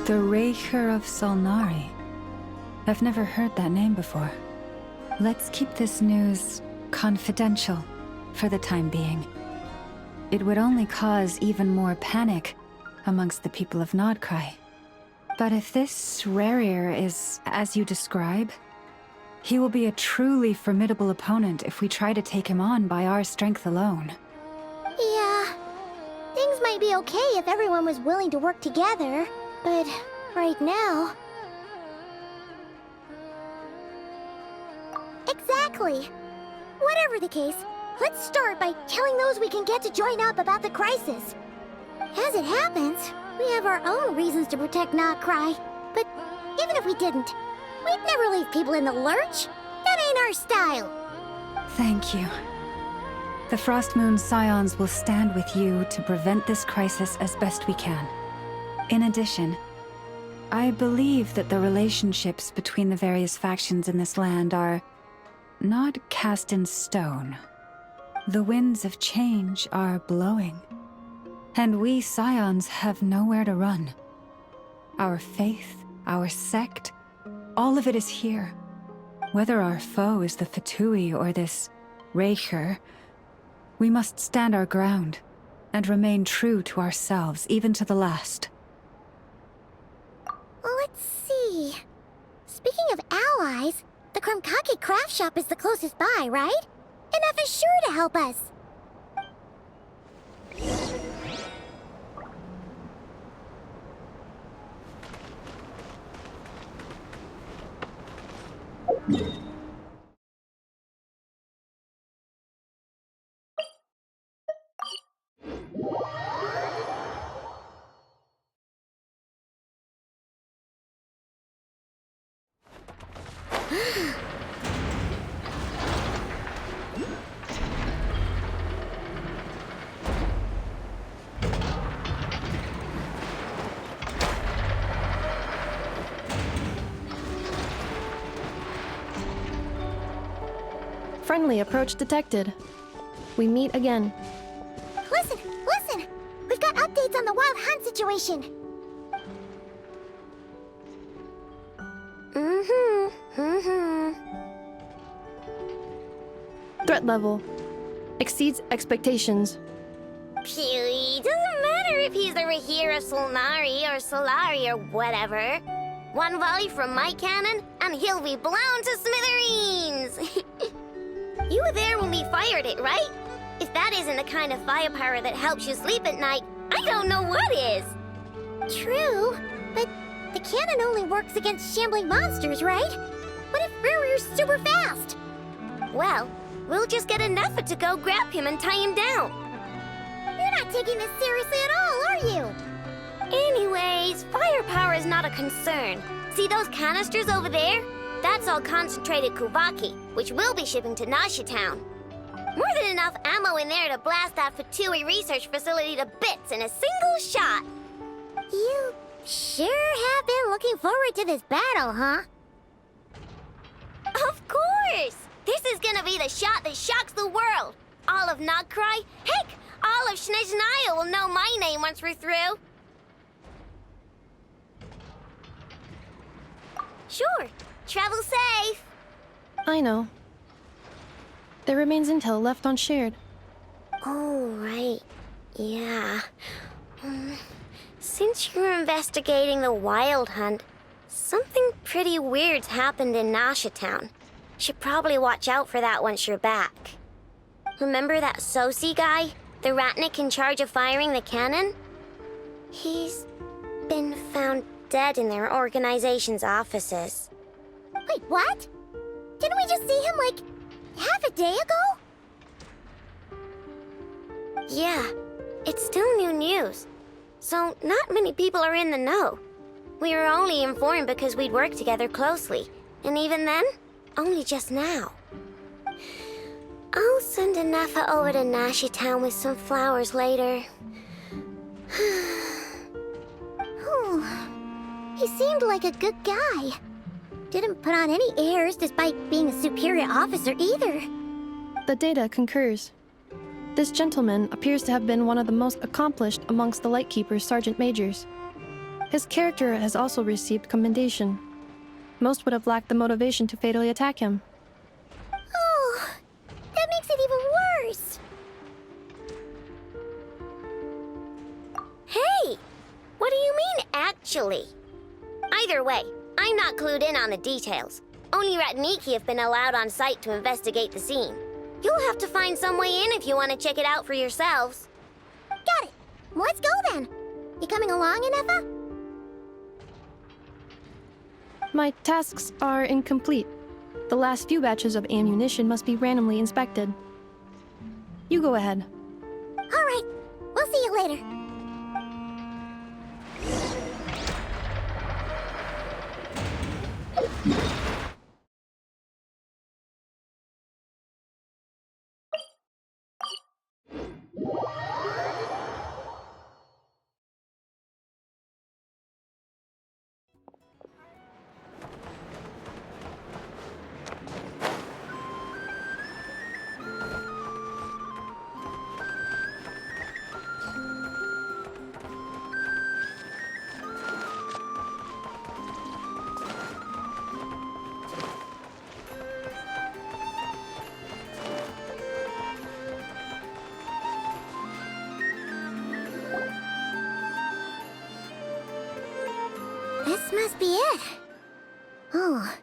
The Rächer of Solnari. I've never heard that name before. Let's keep this news confidential for the time being. It would only cause even more panic amongst the people of Nod-Krai. But if this Rerir is as you describe, he will be a truly formidable opponent if we try to take him on by our strength alone. Yeah, things might be okay if everyone was willing to work together, but right now... Exactly! Whatever the case, let's start by telling those we can get to join up about the crisis. As it happens, we have our own reasons to protect Nod-Krai, but even if we didn't, we'd never leave people in the lurch. That ain't our style. Thank you. The Frostmoon Scions will stand with you to prevent this crisis as best we can. In addition, I believe that the relationships between the various factions in this land are not cast in stone. The winds of change are blowing, and we Scions have nowhere to run. Our faith, our sect, all of it is here. Whether our foe is the Fatui or this Rächer, we must stand our ground and remain true to ourselves, even to the last. Let's see. Speaking of allies, the Krumkake craft shop is the closest by, right? Ineffa is sure to help us. Friendly approach detected. We meet again. Listen! Listen! We've got updates on the wild hunt situation. Threat level exceeds expectations. Phew, doesn't matter if he's the Rächer of Solnari or Solari or whatever. One volley from my cannon, and he'll be blown to smithereens! You were there when we fired it, right? If that isn't the kind of firepower that helps you sleep at night, I don't know what is! True, but the cannon only works against shambling monsters, right? What if Rerir's super fast? Well, we'll just get Ineffa to go grab him and tie him down. You're not taking this seriously at all, are you? Anyways, firepower is not a concern. See those canisters over there? That's all concentrated Kuvaki, which we'll be shipping to Nasha town. More than enough ammo in there to blast that Fatui research facility to bits in a single shot. You sure have been looking forward to this battle, huh? Of course! This is gonna be the shot that shocks the world. All of Nod-Krai, heck, all of Snezhnaya will know my name once we're through. Sure. Travel safe! I know. There remains intel left unshared. Oh, right. Yeah. Since you're investigating the wild hunt, something pretty weird's happened in Nasha town. Should probably watch out for that once you're back. Remember that Sosi guy? The Ratnik in charge of firing the cannon? He's been found dead in their organization's offices. Wait, what? Didn't we just see him, like, half a day ago? Yeah, it's still new news. So, not many people are in the know. We were only informed because we'd worked together closely. And even then, only just now. I'll send Ineffa over to Nasha town with some flowers later. He seemed like a good guy. Didn't put on any airs despite being a superior officer either. The data concurs. This gentleman appears to have been one of the most accomplished amongst the Lightkeepers' sergeant majors. His character has also received commendation. Most would have lacked the motivation to fatally attack him. Oh, that makes it even worse. Hey, what do you mean, actually? Either way, I'm not clued in on the details. Only Ratniki have been allowed on site to investigate the scene. You'll have to find some way in if you want to check it out for yourselves. Got it. Let's go then. You coming along, Ineffa? My tasks are incomplete. The last few batches of ammunition must be randomly inspected. You go ahead. All right. We'll see you later. This must be it. Oh.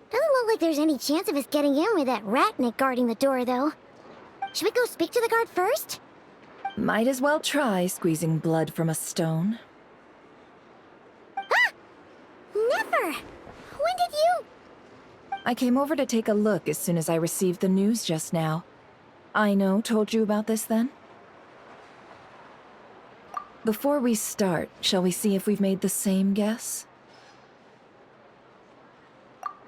Doesn't look like there's any chance of us getting in with that ratnik guarding the door, though. Should we go speak to the guard first? Might as well try squeezing blood from a stone. Ah! Never! When did you... I came over to take a look as soon as I received the news just now. Aino told you about this then? Before we start, shall we see if we've made the same guess?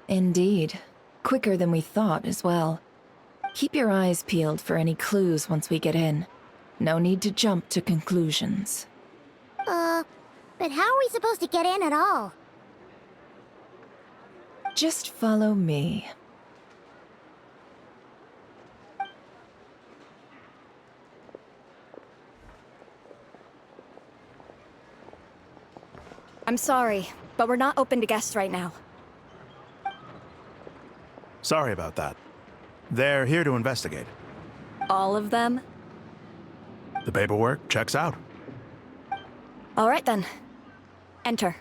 Indeed. Quicker than we thought as well. Keep your eyes peeled for any clues once we get in. No need to jump to conclusions. But how are we supposed to get in at all? Just follow me. I'm sorry, but we're not open to guests right now. Sorry about that. They're here to investigate. All of them? The paperwork checks out. All right then. Enter.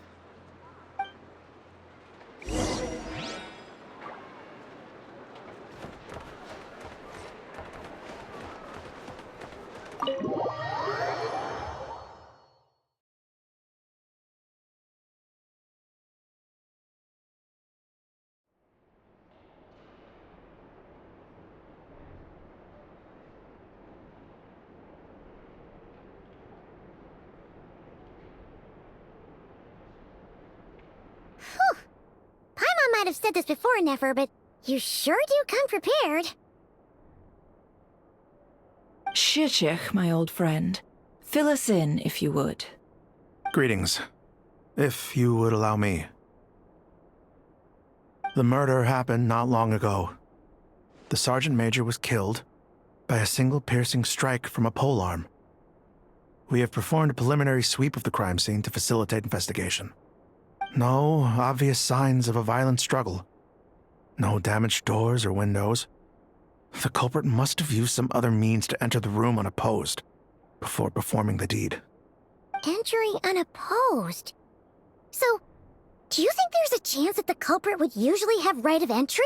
Paimon might have said this before, Nefer, but you sure do come prepared. Shishich, my old friend. Fill us in, if you would. Greetings. If you would allow me. The murder happened not long ago. The Sergeant Major was killed by a single piercing strike from a polearm. We have performed a preliminary sweep of the crime scene to facilitate investigation. No obvious signs of a violent struggle. No damaged doors or windows. The culprit must have used some other means to enter the room unopposed before performing the deed. Entering unopposed? So, do you think there's a chance that the culprit would usually have right of entry?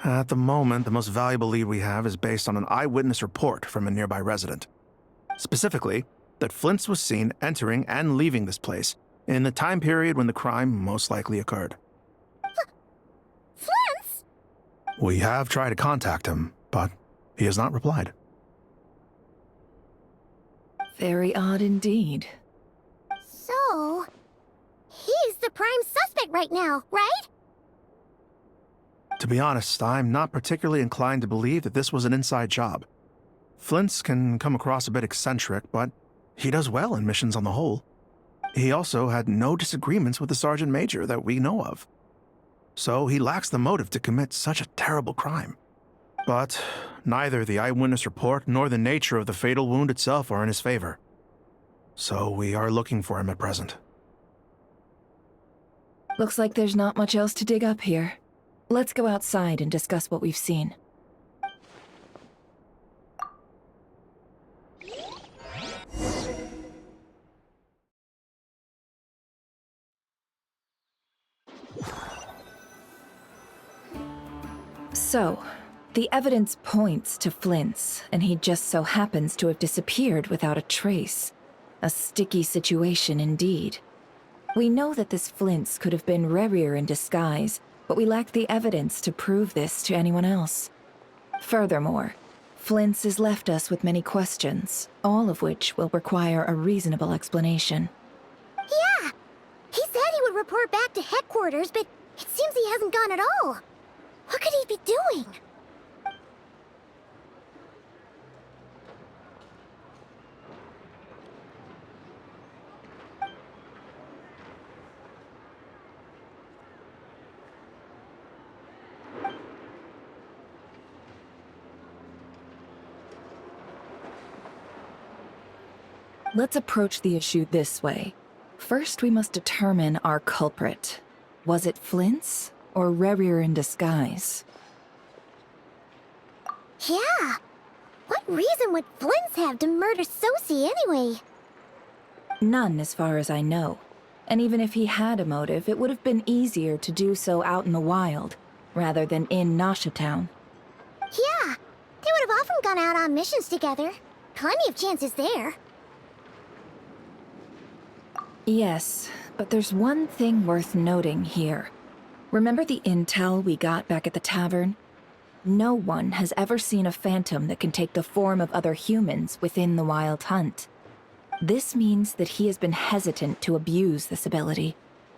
At the moment, the most valuable lead we have is based on an eyewitness report from a nearby resident. Specifically, that Flint's was seen entering and leaving this place in the time period when the crime most likely occurred. Flint's? We have tried to contact him, but he has not replied. Very odd indeed. So, he's the prime suspect right now, right? To be honest, I'm not particularly inclined to believe that this was an inside job. Flint's can come across a bit eccentric, but he does well in missions on the whole. He also had no disagreements with the Sergeant Major that we know of. So he lacks the motive to commit such a terrible crime. But neither the eyewitness report nor the nature of the fatal wound itself are in his favor. So we are looking for him at present. Looks like there's not much else to dig up here. Let's go outside and discuss what we've seen. So, the evidence points to Flint's, and he just so happens to have disappeared without a trace. A sticky situation indeed. We know that this Flint's could have been Rerir in disguise, but we lack the evidence to prove this to anyone else. Furthermore, Flint's has left us with many questions, all of which will require a reasonable explanation. Yeah! He said he would report back to headquarters, but it seems he hasn't gone at all. What could he be doing? Let's approach the issue this way. First, we must determine our culprit. Was it Flint's or Rerir in disguise? Yeah! What reason would Flint's have to murder Sosie anyway? None, as far as I know. And even if he had a motive, it would have been easier to do so out in the wild, rather than in Nasha Town. Yeah! They would have often gone out on missions together. Plenty of chances there. Yes, but there's one thing worth noting here. Remember the intel we got back at the tavern? No one has ever seen a phantom that can take the form of other humans within the Wild Hunt. This means that he has been hesitant to abuse this ability,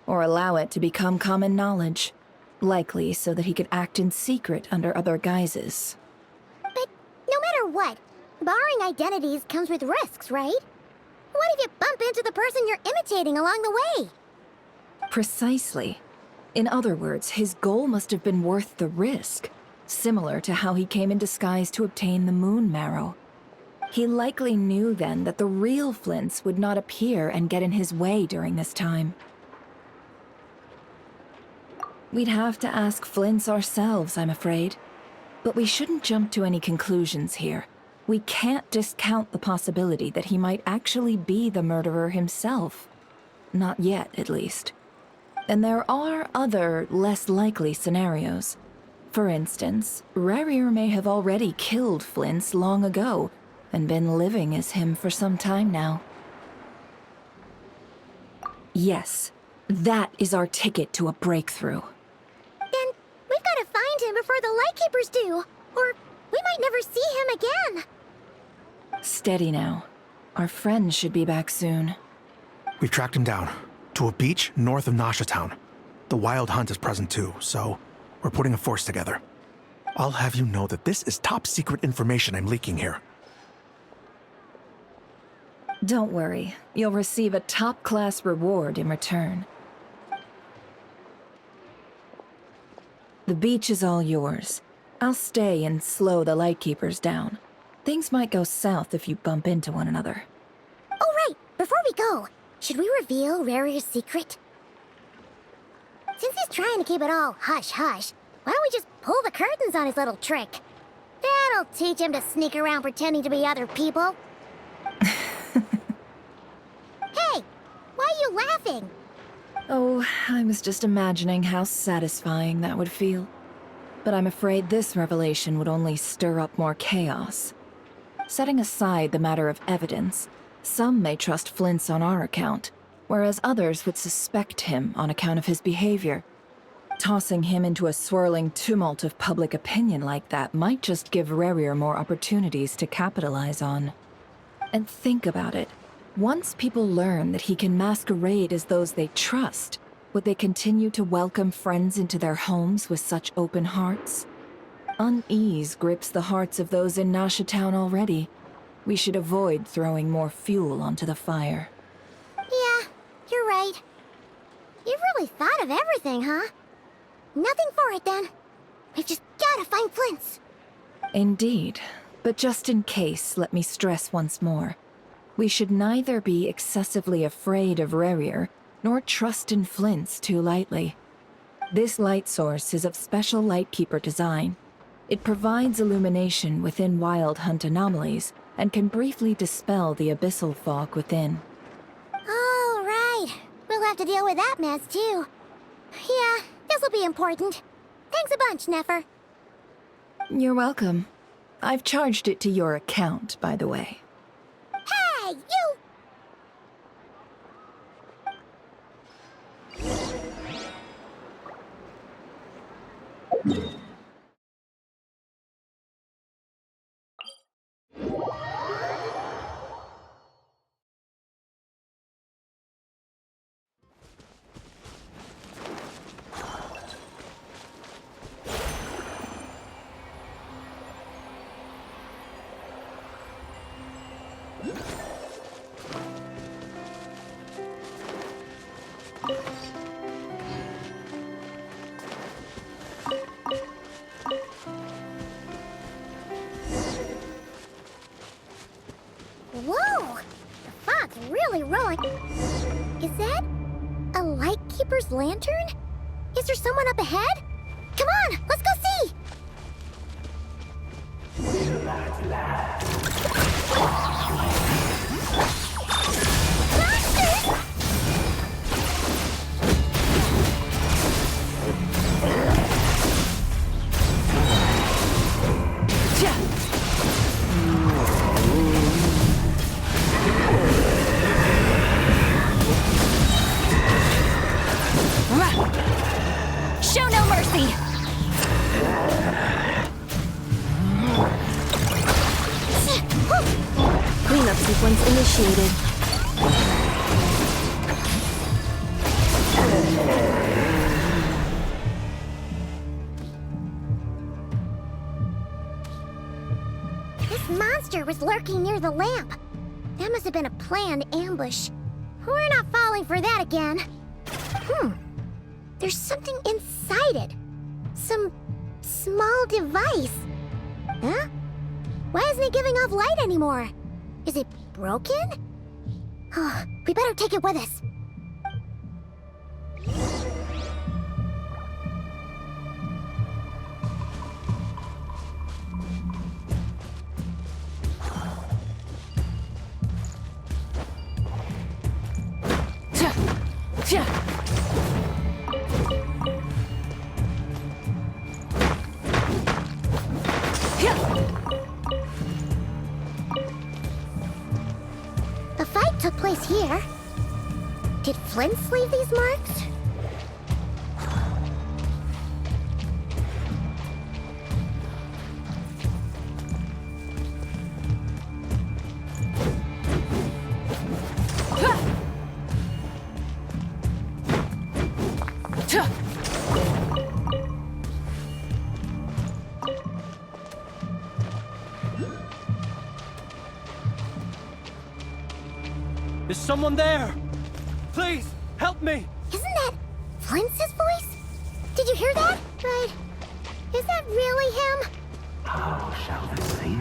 or allow it to become common knowledge, likely so that he could act in secret under other guises. But no matter what, barring identities comes with risks, right? What if you bump into the person you're imitating along the way? Precisely. In other words, his goal must have been worth the risk, similar to how he came in disguise to obtain the moon marrow. He likely knew then that the real Flint's would not appear and get in his way during this time. We'd have to ask Flint's ourselves, I'm afraid. But we shouldn't jump to any conclusions here. We can't discount the possibility that he might actually be the murderer himself. Not yet, at least. And there are other, less likely scenarios. For instance, Rerir may have already killed Flint's long ago, and been living as him for some time now. Yes, that is our ticket to a breakthrough. Then we've got to find him before the Lightkeepers do, or we might never see him again. Steady now. Our friends should be back soon. We've tracked him down to a beach north of Nasha Town. The Wild Hunt is present too, so we're putting a force together. I'll have you know that this is top secret information I'm leaking here. Don't worry, you'll receive a top-class reward in return. The beach is all yours. I'll stay and slow the Lightkeepers down. Things might go south if you bump into one another. Oh right, before we go, should we reveal Rerir's secret? Since he's trying to keep it all hush-hush, why don't we just pull the curtains on his little trick? That'll teach him to sneak around pretending to be other people. Hey, why are you laughing? Oh, I was just imagining how satisfying that would feel. But I'm afraid this revelation would only stir up more chaos. Setting aside the matter of evidence, some may trust Flint's on our account, whereas others would suspect him on account of his behavior. Tossing him into a swirling tumult of public opinion like that might just give Rerir more opportunities to capitalize on. And think about it. Once people learn that he can masquerade as those they trust, would they continue to welcome friends into their homes with such open hearts? Unease grips the hearts of those in Nasha Town already. We should avoid throwing more fuel onto the fire. Yeah, you're right. You've really thought of everything, huh? Nothing for it, then. We've just gotta find Flint's. Indeed. But just in case, let me stress once more. We should neither be excessively afraid of Rerir, nor trust in flints too lightly. This light source is of special Lightkeeper design. It provides illumination within Wild Hunt anomalies, and can briefly dispel the abyssal fog within. Oh, right. We'll have to deal with that mess, too. Yeah, this'll be important. Thanks a bunch, Nefer. You're welcome. I've charged it to your account, by the way. Hey, you! Whoa! The fog's really rolling. Is that a Lightkeeper's lantern? Is there someone up ahead? Come on, let's go see! Monsters! Show no mercy! Cleanup sequence initiated. This monster was lurking near the lamp. That must have been a planned ambush. We're not falling for that again. There's something inside it. Some small device. Huh? Why isn't it giving off light anymore? Is it broken? Oh, we better take it with us. The fight took place here. Did Flints leave these marks? Is someone there? Please, help me! Isn't that Flints' voice? Did you hear that? But is that really him? How shall the Savior?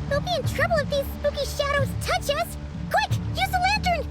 We'll be in trouble if these spooky shadows touch us! Quick, use the lantern!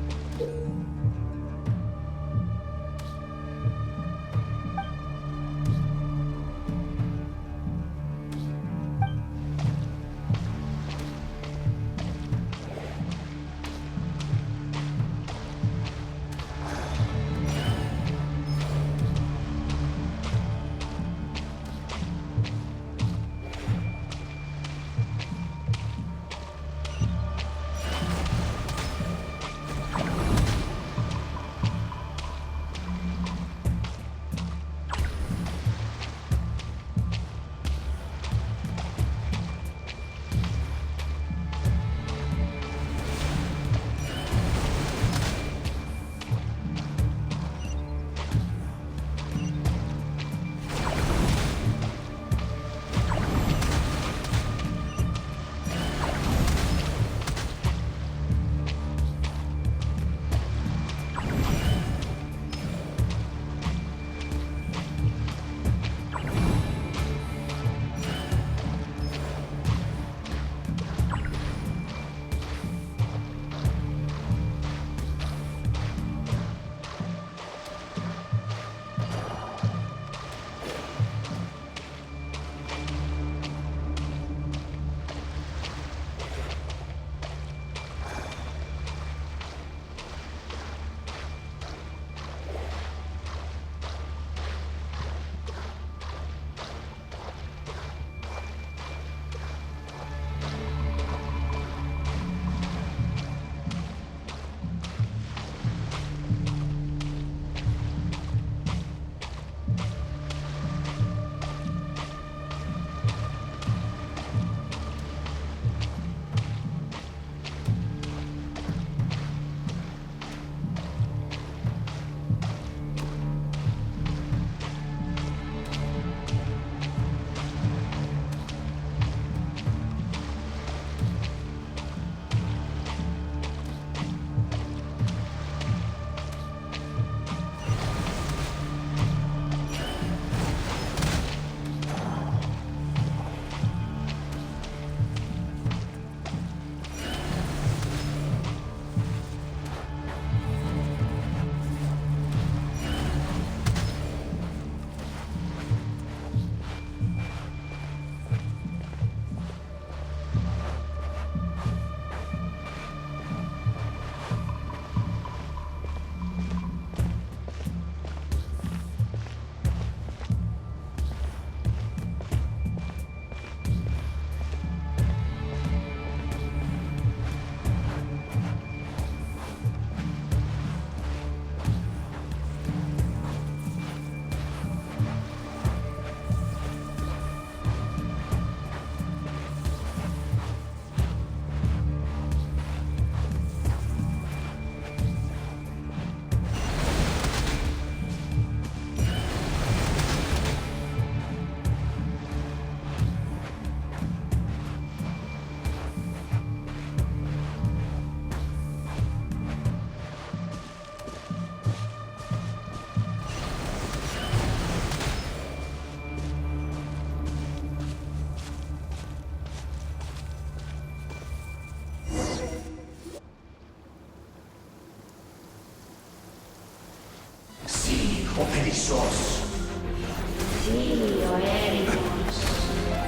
o perezosos.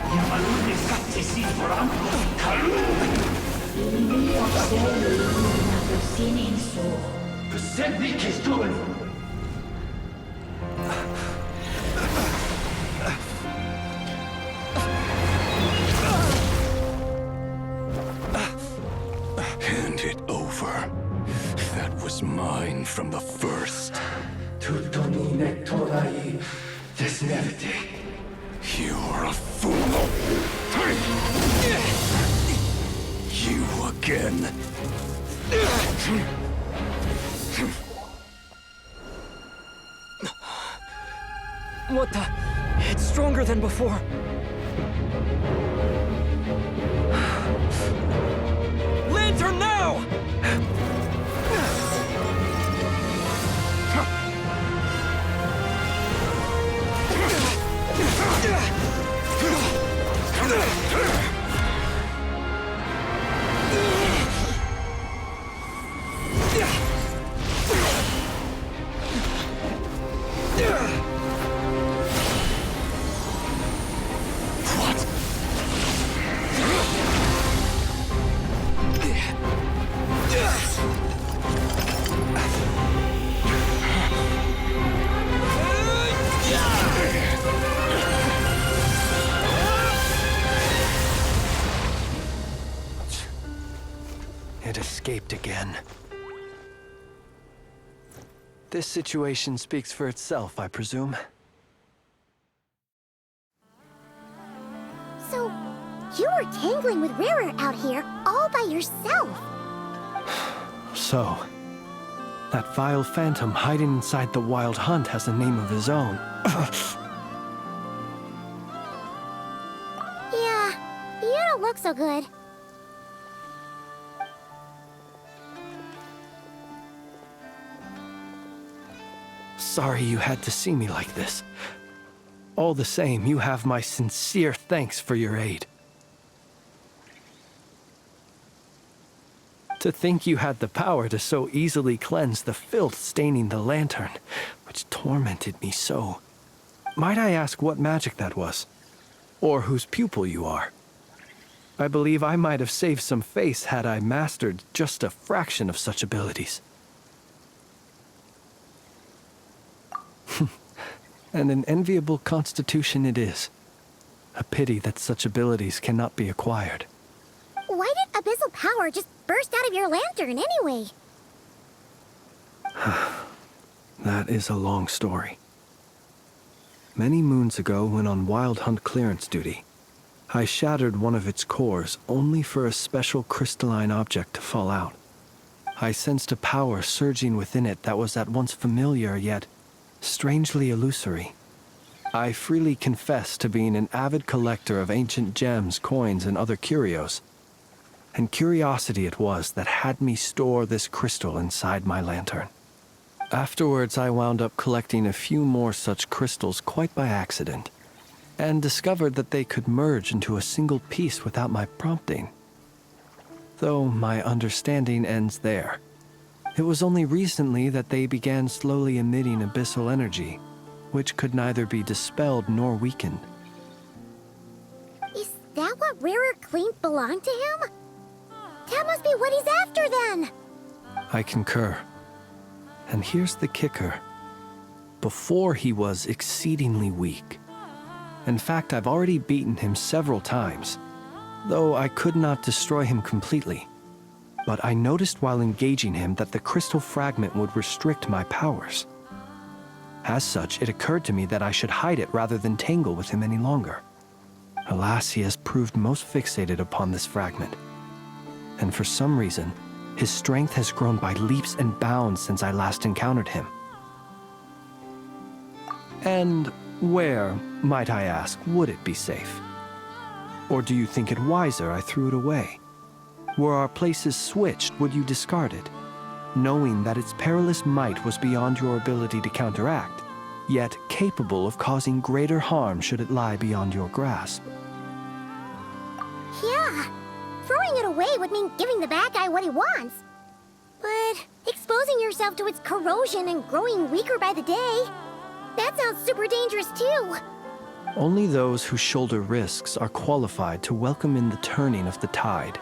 Yamaluni sattesi forampo kalun. Besenni kistun. Hand it over. That was mine from the first. Tutoni nektorai desnevite. You're a fool. You again. What the? It's stronger than before. Lantern now! It escaped again. This situation speaks for itself, I presume. So, you were tangling with Rerir out here all by yourself. So, that vile phantom hiding inside the Wild Hunt has a name of his own. Yeah, you don't look so good. Sorry you had to see me like this. All the same, you have my sincere thanks for your aid. To think you had the power to so easily cleanse the filth staining the lantern, which tormented me so. Might I ask what magic that was? Or whose pupil you are? I believe I might have saved some face had I mastered just a fraction of such abilities. And an enviable constitution it is. A pity that such abilities cannot be acquired. Why did abyssal power just burst out of your lantern anyway? That is a long story. Many moons ago, when on Wild Hunt clearance duty, I shattered one of its cores only for a special crystalline object to fall out. I sensed a power surging within it that was at once familiar yet strangely illusory. I freely confess to being an avid collector of ancient gems, coins, and other curios. And curiosity it was that had me store this crystal inside my lantern. Afterwards, I wound up collecting a few more such crystals quite by accident, and discovered that they could merge into a single piece without my prompting. Though my understanding ends there. It was only recently that they began slowly emitting abyssal energy, which could neither be dispelled nor weakened. Is that what Rerir claimed belonged to him? That must be what he's after then! I concur. And here's the kicker. Before he was exceedingly weak. In fact, I've already beaten him several times, though I could not destroy him completely. But I noticed while engaging him that the crystal fragment would restrict my powers. As such, it occurred to me that I should hide it rather than tangle with him any longer. Alas, he has proved most fixated upon this fragment. And for some reason, his strength has grown by leaps and bounds since I last encountered him. And where, might I ask, would it be safe? Or do you think it wiser I threw it away? Were our places switched, would you discard it, knowing that its perilous might was beyond your ability to counteract, yet capable of causing greater harm should it lie beyond your grasp? Yeah, throwing it away would mean giving the bad guy what he wants. But exposing yourself to its corrosion and growing weaker by the day, That sounds super dangerous too. Only those who shoulder risks are qualified to welcome in the turning of the tide.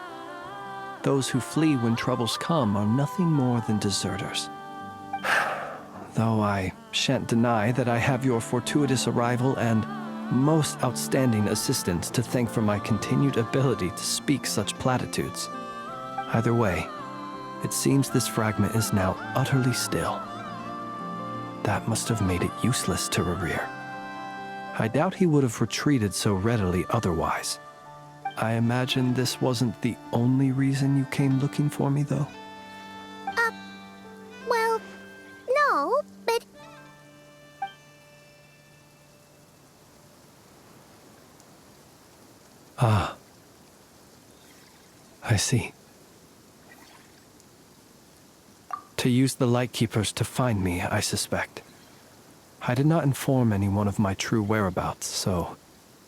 Those who flee when troubles come are nothing more than deserters. Though I shan't deny that I have your fortuitous arrival and most outstanding assistance to thank for my continued ability to speak such platitudes. Either way, it seems this fragment is now utterly still. That must have made it useless to Rerir. I doubt he would have retreated so readily otherwise. I imagine this wasn't the only reason you came looking for me, though? Well, no, but... Ah. I see. To use the Lightkeepers to find me, I suspect. I did not inform anyone of my true whereabouts, so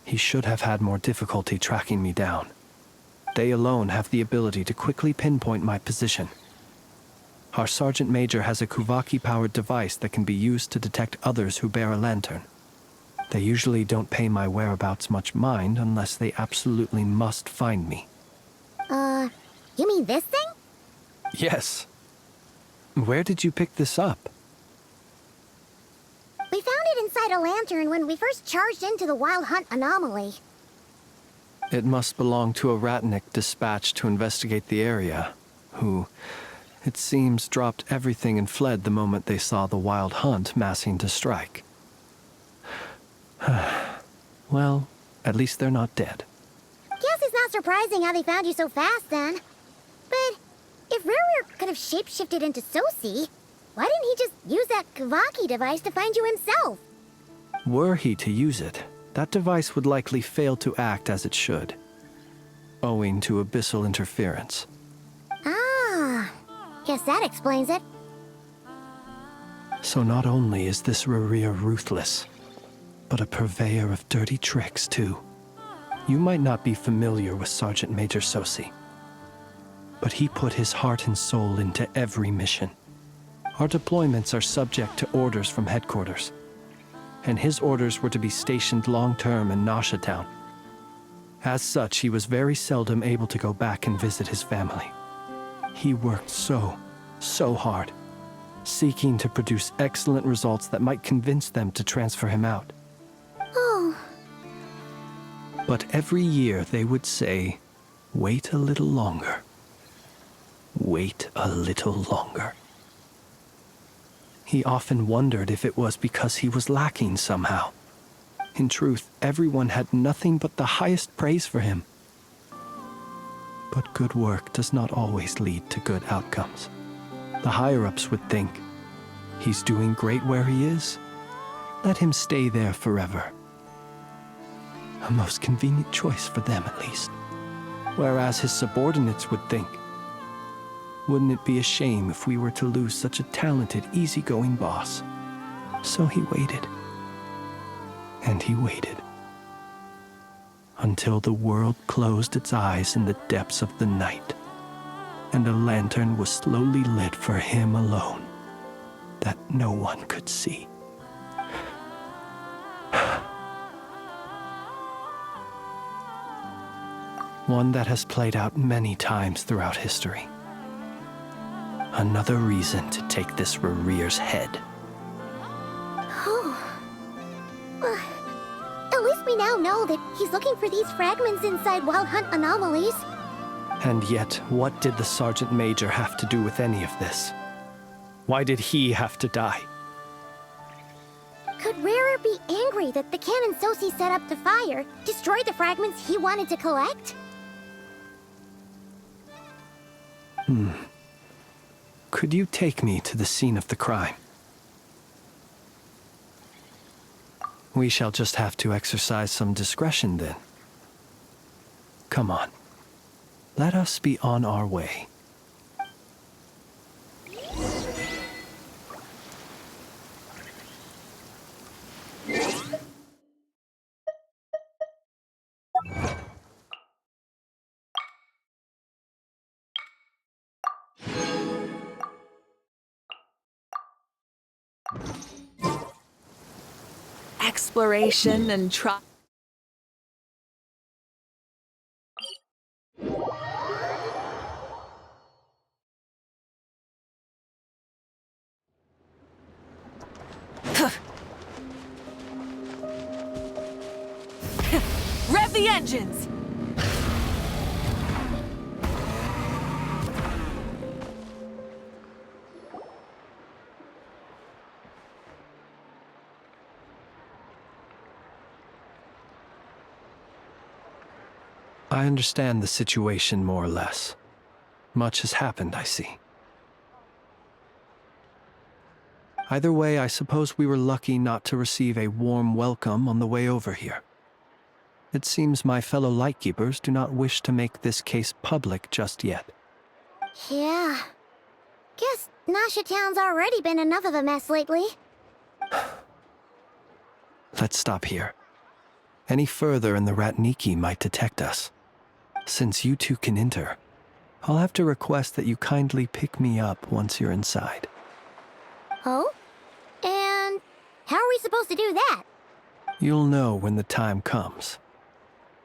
he should have had more difficulty tracking me down. They alone have the ability to quickly pinpoint my position. Our Sergeant Major has a Kuvaki-powered device that can be used to detect others who bear a lantern. They usually don't pay my whereabouts much mind unless they absolutely must find me. You mean this thing? Yes. Where did you pick this up? We found it inside a lantern when we first charged into the Wild Hunt anomaly. It must belong to a Ratnik dispatched to investigate the area, who, it seems, dropped everything and fled the moment they saw the Wild Hunt massing to strike. Well, at least they're not dead. Guess it's not surprising how they found you so fast, then. But if Rerir could have shapeshifted into Sosi, why didn't he just use that Kavaki device to find you himself? Were he to use it, that device would likely fail to act as it should, owing to abyssal interference. Ah, guess that explains it. So not only is this Rerir ruthless, but a purveyor of dirty tricks, too. You might not be familiar with Sergeant Major Sosi, but he put his heart and soul into every mission. Our deployments are subject to orders from headquarters, and his orders were to be stationed long-term in Nasha town. As such, he was very seldom able to go back and visit his family. He worked so hard, seeking to produce excellent results that might convince them to transfer him out. Oh. But every year they would say, "Wait a little longer. Wait a little longer." He often wondered if it was because he was lacking somehow. In truth, everyone had nothing but the highest praise for him. But good work does not always lead to good outcomes. The higher-ups would think, he's doing great where he is. Let him stay there forever. A most convenient choice for them, at least. Whereas his subordinates would think, wouldn't it be a shame if we were to lose such a talented, easygoing boss? So he waited. And he waited. Until the world closed its eyes in the depths of the night, and a lantern was slowly lit for him alone, that no one could see. One that has played out many times throughout history. Another reason to take this Rerir's head. Oh. At least we now know that he's looking for these fragments inside Wild Hunt anomalies. And yet, what did the Sergeant Major have to do with any of this? Why did he have to die? Could Rerir be angry that the cannon Sosi set up to fire destroyed the fragments he wanted to collect? Could you take me to the scene of the crime? We shall just have to exercise some discretion then. Come on. Let us be on our way. exploration and try. Rev the engines! I understand the situation more or less. Much has happened, I see. Either way, I suppose we were lucky not to receive a warm welcome on the way over here. It seems my fellow Lightkeepers do not wish to make this case public just yet. Yeah. Guess Nasha Town's already been enough of a mess lately. Let's stop here. Any further and the Ratniki might detect us. Since you two can enter, I'll have to request that you kindly pick me up once you're inside. Oh? And how are we supposed to do that? You'll know when the time comes.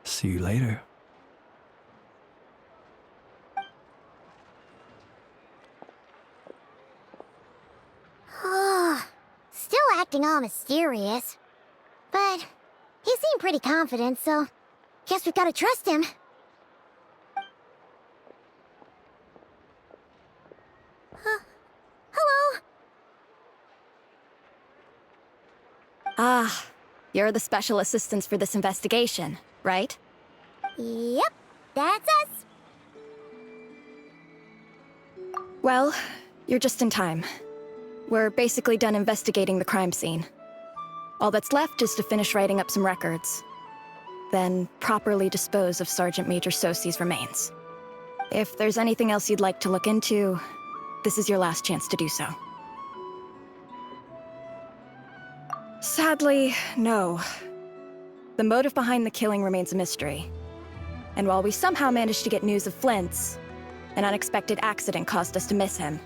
See you later. Still acting all mysterious. But he seemed pretty confident, so guess we've got to trust him. Hello? Ah, you're the special assistants for this investigation, right? Yep, that's us. Well, you're just in time. We're basically done investigating the crime scene. All that's left is to finish writing up some records. Then properly dispose of Sergeant Major Sosi's remains. If there's anything else you'd like to look into, this is your last chance to do so. Sadly, no. The motive behind the killing remains a mystery. And while we somehow managed to get news of Flint's, an unexpected accident caused us to miss him.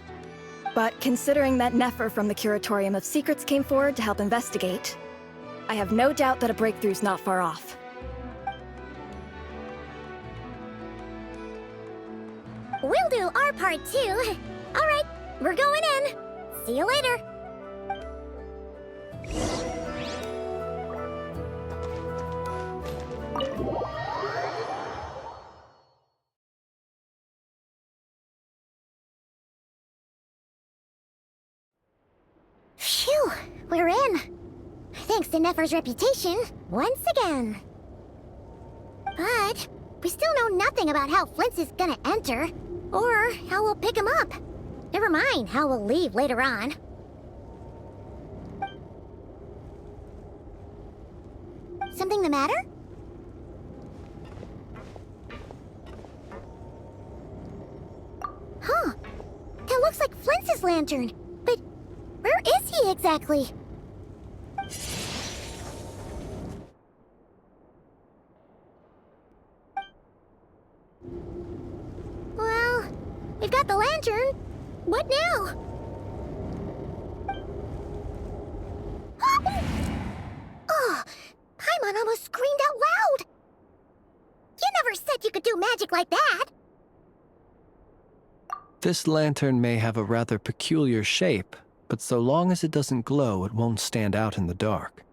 But considering that Nefer from the Curatorium of Secrets came forward to help investigate, I have no doubt that a breakthrough's not far off. We'll do our part too. All right, we're going in. See you later. Phew, we're in. Thanks to Nefer's reputation, once again. But we still know nothing about how Flint's is gonna enter, or how we'll pick him up. Never mind how we'll leave later on. Something the matter? Huh. That looks like Flint's lantern. But where is he exactly? Well, we've got the lantern. What now? Oh, Paimon almost screamed out loud. You never said you could do magic like that. This lantern may have a rather peculiar shape, but so long as it doesn't glow, it won't stand out in the dark.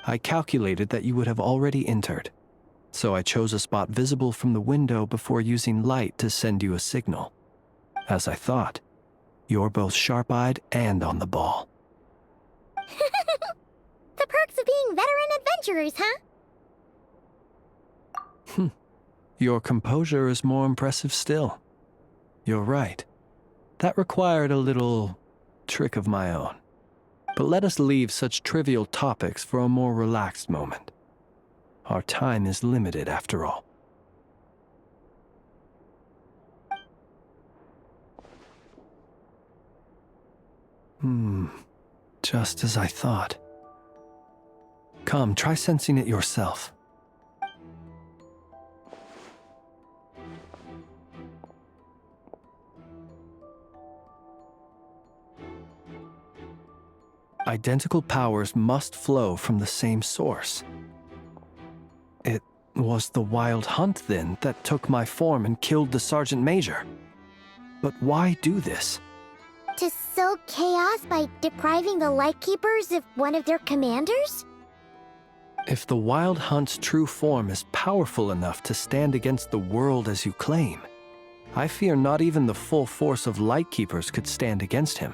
I calculated that you would have already entered, so I chose a spot visible from the window before using light to send you a signal. As I thought, you're both sharp-eyed and on the ball. The perks of being veteran adventurers, huh? Your composure is more impressive still. You're right. That required a little trick of my own. But let us leave such trivial topics for a more relaxed moment. Our time is limited after all. Just as I thought. Come, try sensing it yourself. Identical powers must flow from the same source. It was the Wild Hunt, then, that took my form and killed the Sergeant Major. But why do this? To sow chaos by depriving the Lightkeepers of one of their commanders? If the Wild Hunt's true form is powerful enough to stand against the world as you claim, I fear not even the full force of Lightkeepers could stand against him,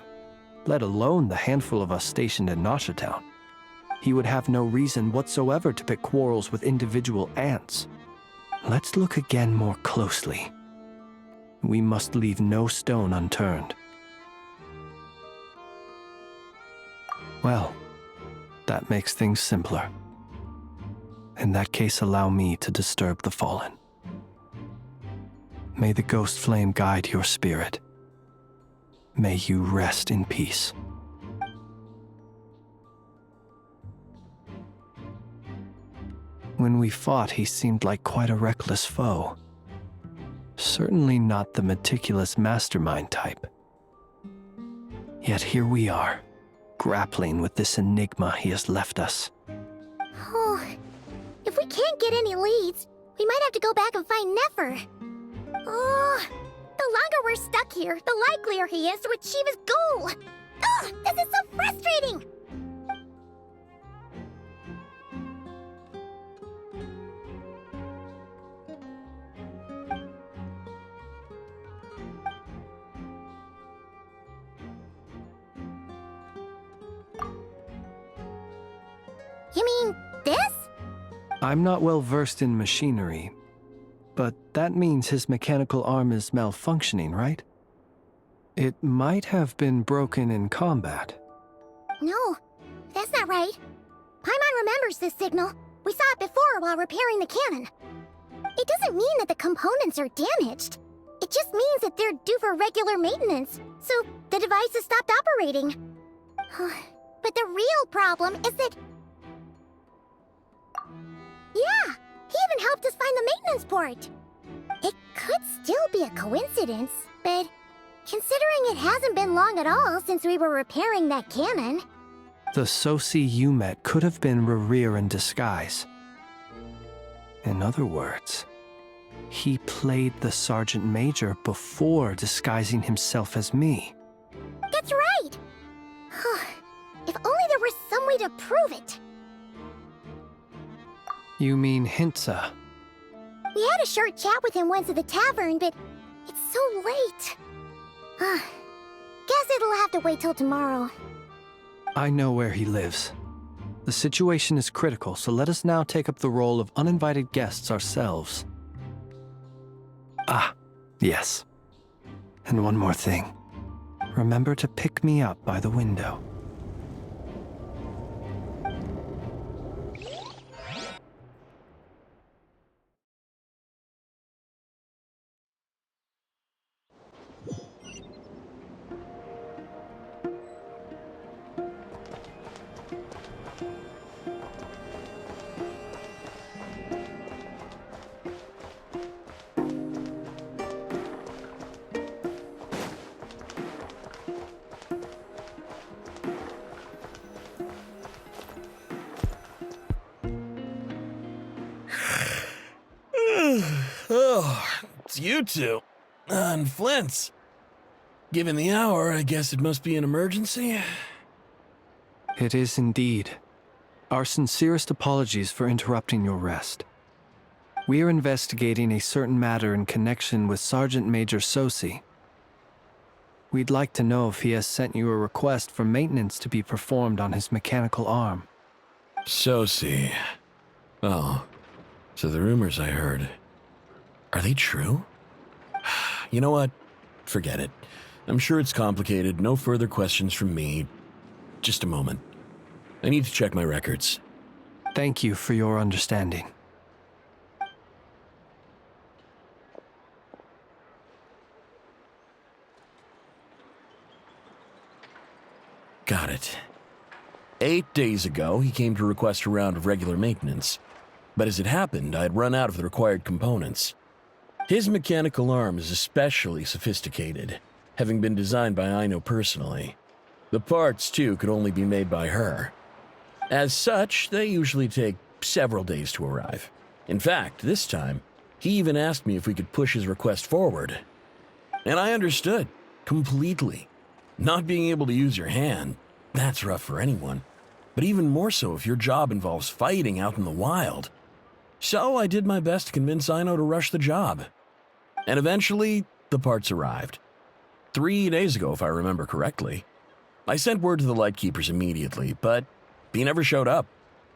let alone the handful of us stationed in Nasha Town. He would have no reason whatsoever to pick quarrels with individual ants. Let's look again more closely. We must leave no stone unturned. Well, that makes things simpler. In that case, allow me to disturb the fallen. May the ghost flame guide your spirit. May you rest in peace. When we fought, he seemed like quite a reckless foe. Certainly not the meticulous mastermind type. Yet here we are, grappling with this enigma he has left us. Oh, if we can't get any leads, we might have to go back and find Nefer. Oh, the longer we're stuck here, the likelier he is to achieve his goal. Oh, this is so frustrating! You mean this? I'm not well versed in machinery, but that means his mechanical arm is malfunctioning, right? It might have been broken in combat. No, that's not right. Paimon remembers this signal. We saw it before while repairing the cannon. It doesn't mean that the components are damaged. It just means that they're due for regular maintenance, so the device has stopped operating. But the real problem is that... Yeah, he even helped us find the maintenance port. It could still be a coincidence, but considering it hasn't been long at all since we were repairing that cannon... The Sosi you met could have been Rerir in disguise. In other words, he played the Sergeant Major before disguising himself as me. That's right! If only there were some way to prove it. You mean Hintsa? We had a short chat with him once at the tavern, but it's so late. Guess it'll have to wait till tomorrow. I know where he lives. The situation is critical, so let us now take up the role of uninvited guests ourselves. Ah, yes. And one more thing. Remember to pick me up by the window. Oh, it's you two. And Flint's. Given the hour, I guess it must be an emergency. It is indeed. Our sincerest apologies for interrupting your rest. We are investigating a certain matter in connection with Sergeant Major Sosi. We'd like to know if he has sent you a request for maintenance to be performed on his mechanical arm. Sosi. Oh, so the rumors I heard, are they true? You know what? Forget it. I'm sure it's complicated. No further questions from me. Just a moment. I need to check my records. Thank you for your understanding. Got it. 8 days ago, he came to request a round of regular maintenance. But as it happened, I had run out of the required components. His mechanical arm is especially sophisticated, having been designed by Aino personally. The parts, too, could only be made by her. As such, they usually take several days to arrive. In fact, this time, he even asked me if we could push his request forward. And I understood, completely. Not being able to use your hand, that's rough for anyone. But even more so if your job involves fighting out in the wild. So I did my best to convince Aino to rush the job. And eventually, the parts arrived. 3 days ago, if I remember correctly. I sent word to the Lightkeepers immediately, but he never showed up.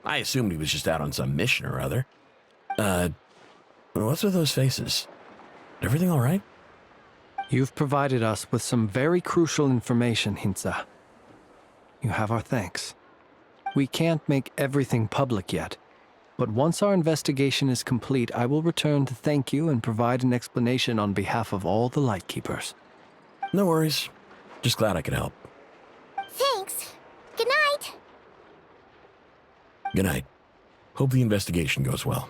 I assumed he was just out on some mission or other. What's with those faces? Everything all right? You've provided us with some very crucial information, Hinza. You have our thanks. We can't make everything public yet, but once our investigation is complete, I will return to thank you and provide an explanation on behalf of all the Lightkeepers. No worries. Just glad I could help. Thanks. Good night. Good night. Hope the investigation goes well.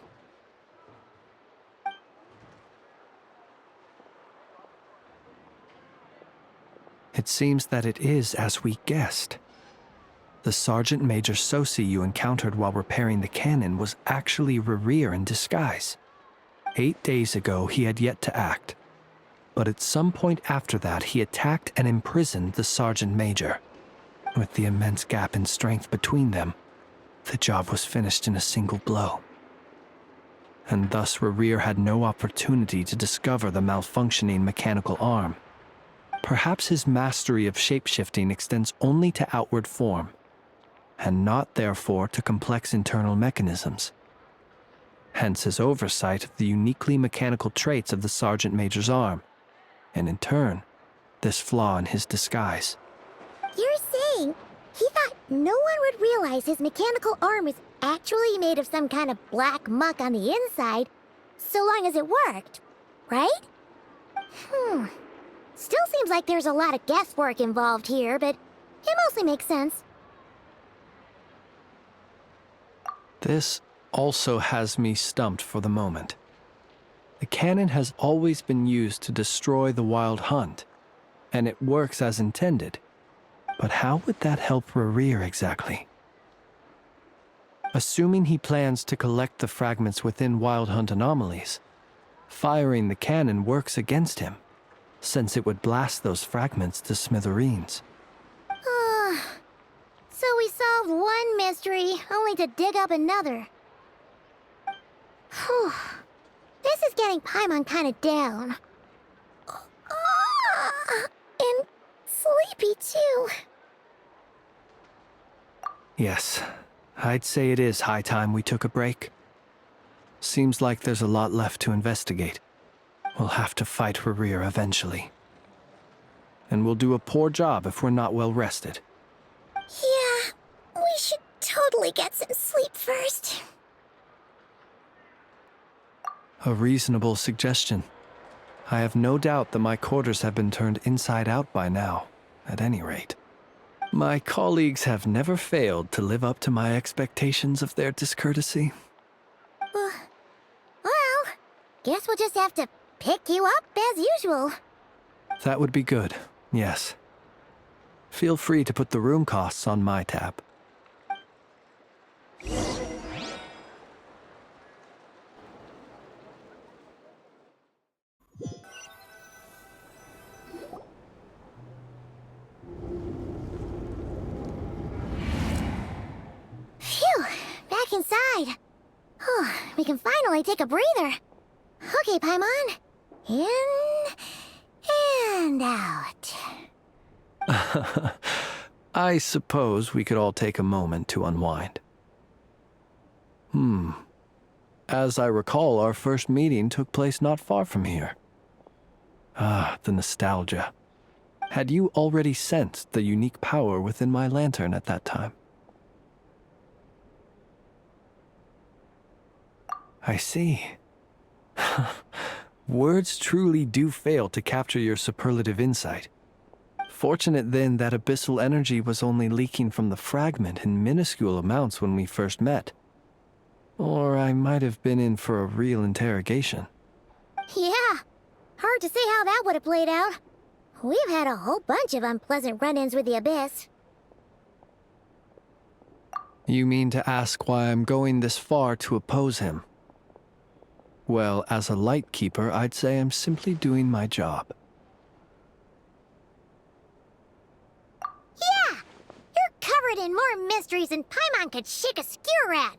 It seems that it is as we guessed. The Sergeant Major Sosi you encountered while repairing the cannon was actually Rerir in disguise. 8 days ago, he had yet to act. But at some point after that, he attacked and imprisoned the Sergeant Major. With the immense gap in strength between them, the job was finished in a single blow. And thus Rerir had no opportunity to discover the malfunctioning mechanical arm. Perhaps his mastery of shapeshifting extends only to outward form, and not therefore to complex internal mechanisms. Hence his oversight of the uniquely mechanical traits of the Sergeant Major's arm, and in turn, this flaw in his disguise. You're saying he thought no one would realize his mechanical arm is actually made of some kind of black muck on the inside, so long as it worked, right? Still seems like there's a lot of guesswork involved here, but it mostly makes sense. This also has me stumped for the moment. The cannon has always been used to destroy the wild hunt, and it works as intended. But how would that help Rerir exactly? Assuming he plans to collect the fragments within wild hunt anomalies, firing the cannon works against him, since it would blast those fragments to smithereens. So we solved one mystery, only to dig up another. Whew. This is getting Paimon kind of down. And sleepy, too. Yes, I'd say it is high time we took a break. Seems like there's a lot left to investigate. We'll have to fight Rerir eventually. And we'll do a poor job if we're not well rested. Yeah, we should totally get some sleep first. A reasonable suggestion. I have no doubt that my quarters have been turned inside out by now, at any rate. My colleagues have never failed to live up to my expectations of their discourtesy. Well, guess we'll just have to pick you up as usual. That would be good, yes. Feel free to put the room costs on my tab. Phew, back inside. We can finally take a breather. Okay, Paimon. In and out. I suppose we could all take a moment to unwind. As I recall, our first meeting took place not far from here. Ah, the nostalgia. Had you already sensed the unique power within my lantern at that time? I see. Words truly do fail to capture your superlative insight. Fortunate then that abyssal energy was only leaking from the fragment in minuscule amounts when we first met. Or I might have been in for a real interrogation. Yeah, hard to say how that would have played out. We've had a whole bunch of unpleasant run-ins with the Abyss. You mean to ask why I'm going this far to oppose him? Well, as a Lightkeeper, I'd say I'm simply doing my job. Yeah! You're covered in more mysteries than Paimon could shake a skewer at.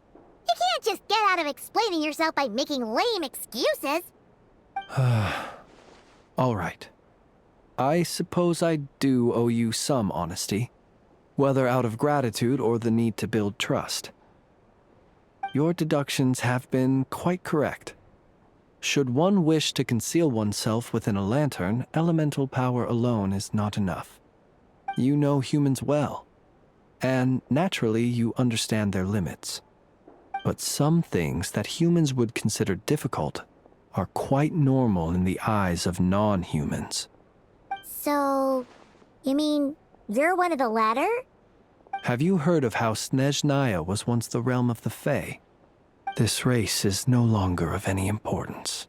You can't just get out of explaining yourself by making lame excuses. All right. I suppose I do owe you some honesty, whether out of gratitude or the need to build trust. Your deductions have been quite correct. Should one wish to conceal oneself within a lantern, elemental power alone is not enough. You know humans well, and naturally you understand their limits. But some things that humans would consider difficult are quite normal in the eyes of non-humans. So, you mean you're one of the latter? Have you heard of how Snezhnaya was once the realm of the Fae? This race is no longer of any importance,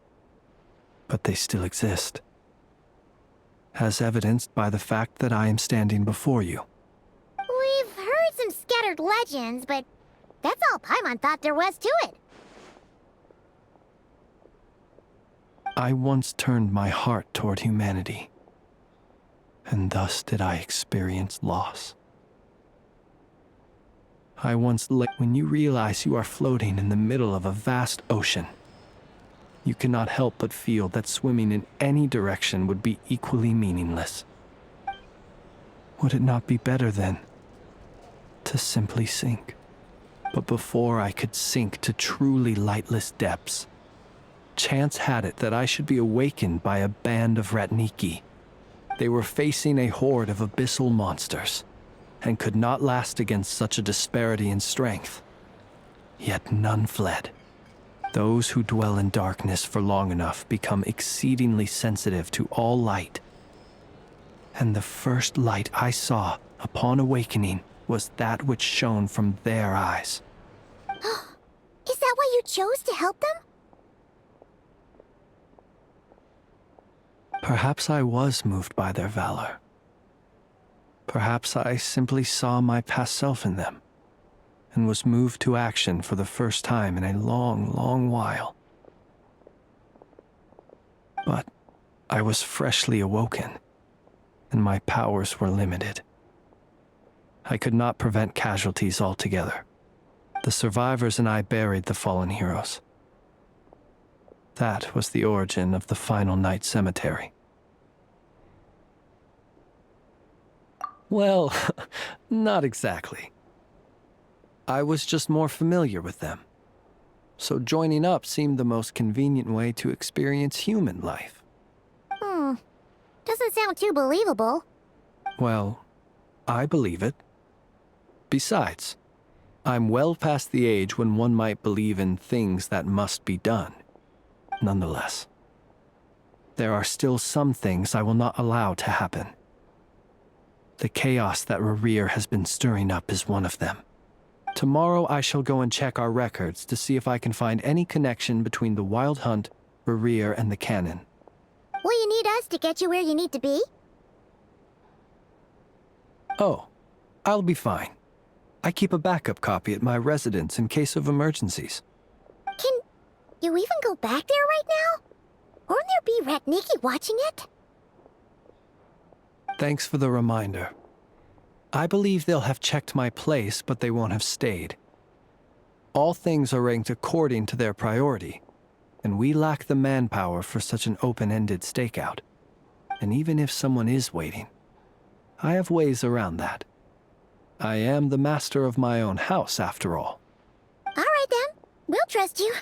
but they still exist, as evidenced by the fact that I am standing before you. We've heard some scattered legends, but that's all Paimon thought there was to it. I once turned my heart toward humanity, and thus did I experience loss. I once when you realize you are floating in the middle of a vast ocean, you cannot help but feel that swimming in any direction would be equally meaningless. Would it not be better, then, to simply sink? But before I could sink to truly lightless depths, chance had it that I should be awakened by a band of Ratniki. They were facing a horde of abyssal monsters, and could not last against such a disparity in strength. Yet none fled. Those who dwell in darkness for long enough become exceedingly sensitive to all light. And the first light I saw upon awakening was that which shone from their eyes. Is that why you chose to help them? Perhaps I was moved by their valor. Perhaps I simply saw my past self in them, and was moved to action for the first time in a long, long while. But I was freshly awoken, and my powers were limited. I could not prevent casualties altogether. The survivors and I buried the fallen heroes. That was the origin of the Final Night Cemetery. Well, not exactly. I was just more familiar with them, so joining up seemed the most convenient way to experience human life. Doesn't sound too believable. Well, I believe it. Besides, I'm well past the age when one might believe in things that must be done. Nonetheless, there are still some things I will not allow to happen. The chaos that Rerir has been stirring up is one of them. Tomorrow I shall go and check our records to see if I can find any connection between the Wild Hunt, Rerir, and the Canon. Will you need us to get you where you need to be? Oh, I'll be fine. I keep a backup copy at my residence in case of emergencies. Can you even go back there right now? Won't there be Ratniki watching it? Thanks for the reminder. I believe they'll have checked my place, but they won't have stayed. All things are ranked according to their priority, and we lack the manpower for such an open-ended stakeout. And even if someone is waiting, I have ways around that. I am the master of my own house, after all. All right then, we'll trust you.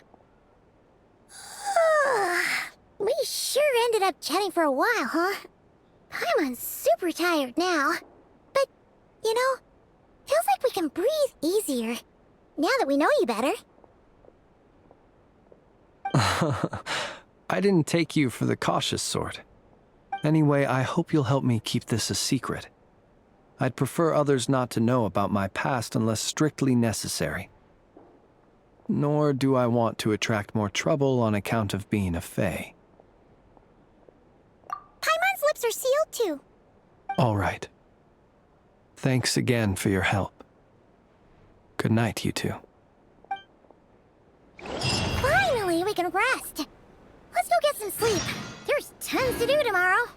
We sure ended up chatting for a while, huh? I'm super tired now. But, you know, feels like we can breathe easier, now that we know you better. I didn't take you for the cautious sort. Anyway, I hope you'll help me keep this a secret. I'd prefer others not to know about my past unless strictly necessary. Nor do I want to attract more trouble on account of being a Fae. Paimon's lips are sealed too. All right. Thanks again for your help. Good night, you two. Finally, we can rest. Let's go get some sleep. There's tons to do tomorrow.